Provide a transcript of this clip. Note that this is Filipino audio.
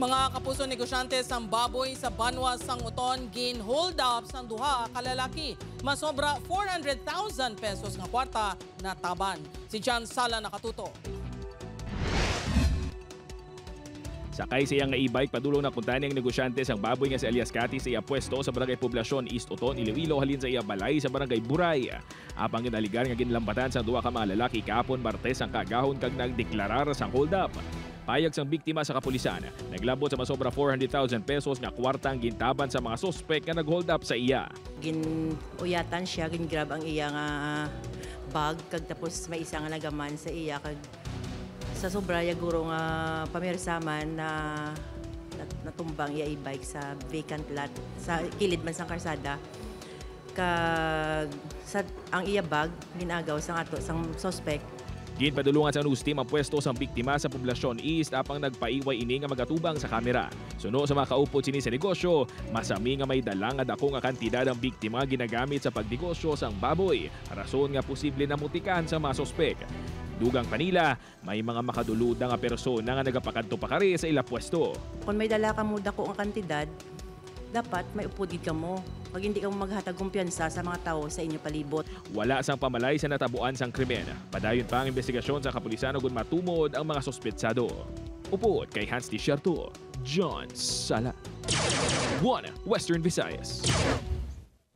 Mga kapuso negosyante sang baboy sa Banwa sang Uton gin hold up sang duha ka lalaki. Masobra 400,000 pesos nga kwarta na taban. Si John Sala nakatuto. Sakay siyang nga e-bike padulong na kuntani ang negosyante sang baboy nga si alias Kati sa iya pwesto sa barangay Poblasyon East Uton, Iloilo halin sa iya balay sa barangay Buray. Apang ginaligar nga ginlambatan sang duha ka mga lalaki kahapon Martes ang kagahon kag nagdeklarar sang hold up. Payag sang biktima sa kapulisan, naglabot sa masobra 400,000 pesos nga kwarta ang gintaban sa mga suspek nga nag-hold up sa iya. Ginuyatan siya, gingrab ang iya nga bag kag tapos may isa nga nagaman sa iya kag sa sobra ya guro nga pamirsaman na natumbang iya e-bike sa vacant lot sa kilid man sang karsada. Kag sa ang iya bag ginagaw sang ato sang suspect. Ginpadulungan sa news team ang pwesto sang biktima sa Poblasyon East apang nagpaiway ini nga magatubang sa kamera. Suno sa mga kaupod sini sa negosyo, masami nga may dala nga dako nga kantidad ang biktima ginagamit sa pagnegosyo sang baboy. Rason nga posible na mutikan sa mga sospek. Dugang panila, may mga makaduluda nga persona nga nagapakadto pa kari sa ila pwesto. Kung may dala ka mo dako nga kantidad, dapat may upudid ka mo. Pag hindi ka maghatag kumpiyansa sa mga tao sa inyo palibot. Wala sang pamalay sa natabuan sang krimen. Padayon pa ang investigasyon sa kapulisan ug matumod ang mga sospetsado. Upod kay Hans T. Sherto, John Sala. 1 Western Visayas.